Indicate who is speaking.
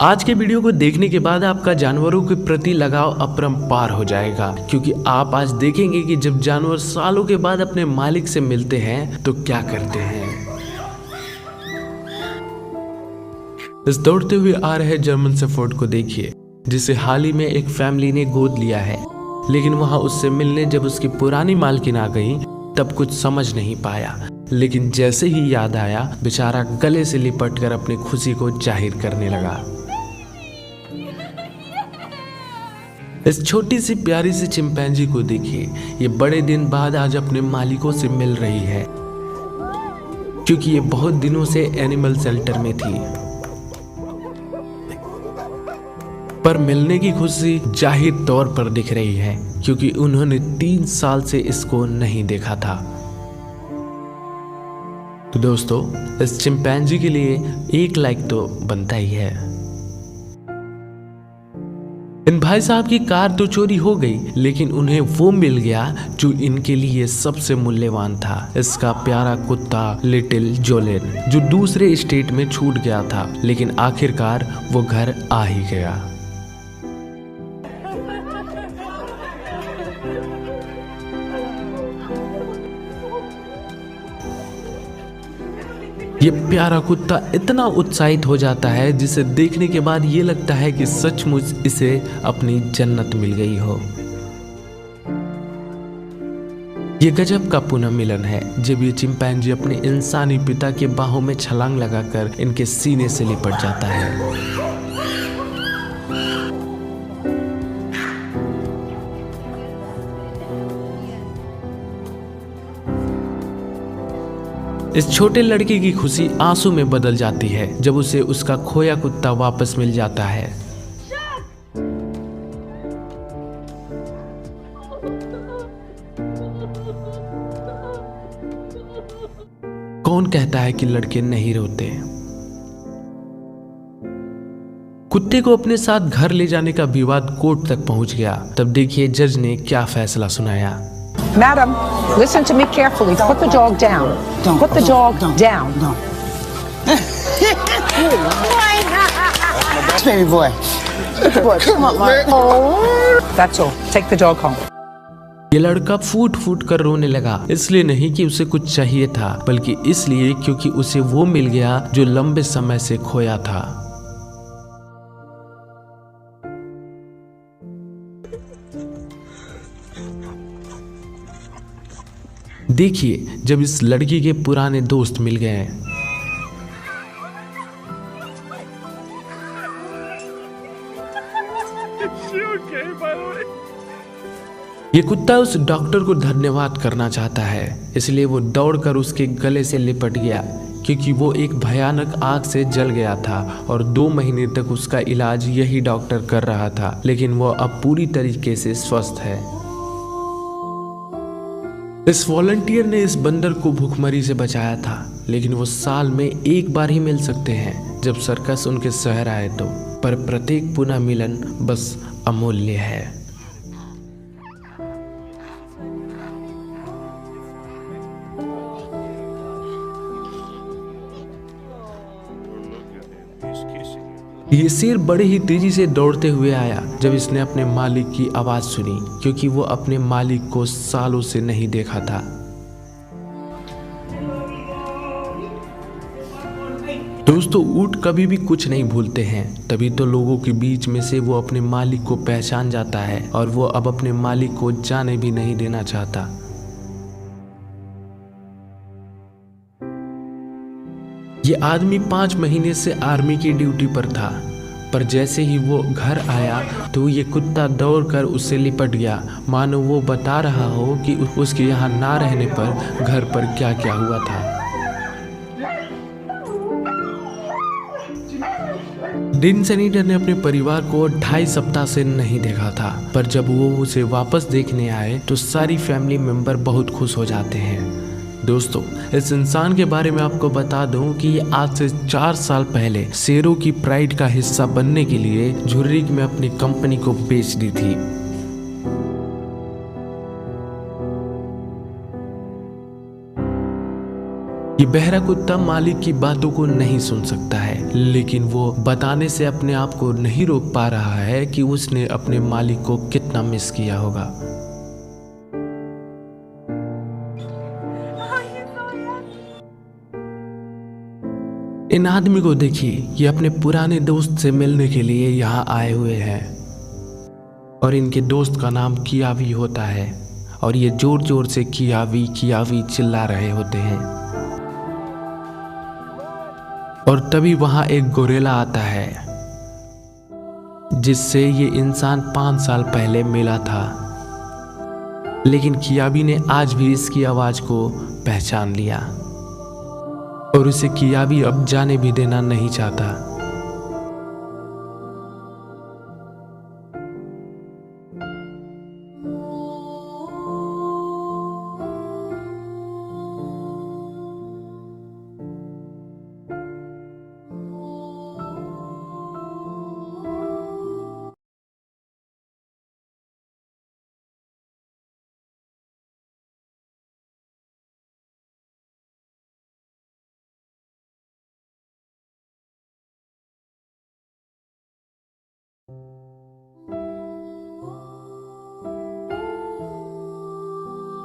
Speaker 1: आज के वीडियो को देखने के बाद आपका जानवरों के प्रति लगाव अपरंपार हो जाएगा, क्योंकि आप आज देखेंगे कि जब जानवर सालों के बाद अपने मालिक से मिलते हैं तो क्या करते हैं। इस दौड़ते हुए आ रहे जर्मन शेफर्ड को देखिए, जिसे हाल ही में एक फैमिली ने गोद लिया है, लेकिन वहां उससे मिलने जब उसकी पुरानी मालकिन आ गई तब कुछ समझ नहीं पाया, लेकिन जैसे ही याद आया बेचारा गले से लिपटकर अपनी खुशी को जाहिर करने लगा। इस छोटी सी प्यारी सी चिंपैंजी को देखिए, ये बड़े दिन बाद आज अपने मालिकों से मिल रही है, क्योंकि ये बहुत दिनों से एनिमल शेल्टर में थी। पर मिलने की खुशी जाहिर तौर पर दिख रही है, क्योंकि उन्होंने 3 साल से इसको नहीं देखा था। तो दोस्तों, इस चिंपैंजी के लिए 1 लाइक तो बनता ही है। इन भाई साहब की कार तो चोरी हो गई, लेकिन उन्हें वो मिल गया जो इनके लिए सबसे मूल्यवान था, इसका प्यारा कुत्ता लिटिल जोलेन, जो दूसरे स्टेट में छूट गया था, लेकिन आखिरकार वो घर आ ही गया। ये प्यारा कुत्ता इतना उत्साहित हो जाता है, जिसे देखने के बाद ये लगता है कि सचमुच इसे अपनी जन्नत मिल गई हो। ये गजब का पुनर्मिलन है जब ये चिंपैंजी अपने इंसानी पिता के बाहों में छलांग लगाकर इनके सीने से लिपट जाता है। इस छोटे लड़के की खुशी आंसू में बदल जाती है जब उसे उसका खोया कुत्ता वापस मिल जाता है। कौन कहता है कि लड़के नहीं रोते? कुत्ते को अपने साथ घर ले जाने का विवाद कोर्ट तक पहुंच गया। तब देखिए जज ने क्या फैसला सुनाया।
Speaker 2: Madam, listen to me carefully. Put the dog down. Put the dog down.
Speaker 3: Baby boy. Come on, Mark.
Speaker 2: That's all. Take the dog home.
Speaker 1: ये लड़का फूट फूट कर रोने लगा, इसलिए नहीं कि उसे कुछ चाहिए था, बल्कि इसलिए क्योंकि उसे वो मिल गया जो लंबे समय से खोया था। देखिए जब इस लड़की के पुराने दोस्त मिल गए। ये कुत्ता उस डॉक्टर को धन्यवाद करना चाहता है, इसलिए वो दौड़कर उसके गले से लिपट गया, क्योंकि वो एक भयानक आग से जल गया था और 2 महीने तक उसका इलाज यही डॉक्टर कर रहा था, लेकिन वो अब पूरी तरीके से स्वस्थ है। इस वॉलंटियर ने इस बंदर को भूखमरी से बचाया था, लेकिन वो साल में 1 बार ही मिल सकते हैं जब सर्कस उनके शहर आए तो, पर प्रत्येक पुनः मिलन बस अमूल्य है। ये शेर बड़े ही तेजी से दौड़ते हुए आया जब इसने अपने मालिक की आवाज सुनी, क्योंकि वो अपने मालिक को सालों से नहीं देखा था। दोस्तों, ऊंट कभी भी कुछ नहीं भूलते हैं, तभी तो लोगों के बीच में से वो अपने मालिक को पहचान जाता है और वो अब अपने मालिक को जाने भी नहीं देना चाहता। ये आदमी 5 महीने से आर्मी की ड्यूटी पर था, पर जैसे ही वो घर आया तो ये कुत्ता दौड़कर उससे लिपट गया, मानो वो बता रहा हो कि उसके यहाँ ना रहने पर घर पर क्या क्या हुआ था। डिन सेनेटर ने अपने परिवार को 2.5 सप्ताह से नहीं देखा था, पर जब वो उसे वापस देखने आए तो सारी फैमिली मेंबर बहुत खुश हो जाते हैं। दोस्तों, इस इंसान के बारे में आपको बता दूं कि ये आज से 4 साल पहले शेरों की प्राइड का हिस्सा बनने के लिए झुर्रिक में अपनी कंपनी को बेच दी थी। ये बहरा कुत्ता मालिक की बातों को नहीं सुन सकता है, लेकिन वो बताने से अपने आप को नहीं रोक पा रहा है कि उसने अपने मालिक को कितना मिस किया होगा। इन आदमी को देखिए, ये अपने पुराने दोस्त से मिलने के लिए यहाँ आए हुए हैं और इनके दोस्त का नाम कियावी होता है और ये जोर जोर से कियावी कियावी चिल्ला रहे होते हैं। और तभी वहां एक गोरेला आता है जिससे ये इंसान 5 साल पहले मिला था, लेकिन कियावी ने आज भी इसकी आवाज को पहचान लिया और उसे कियावी अब जाने भी देना नहीं चाहता।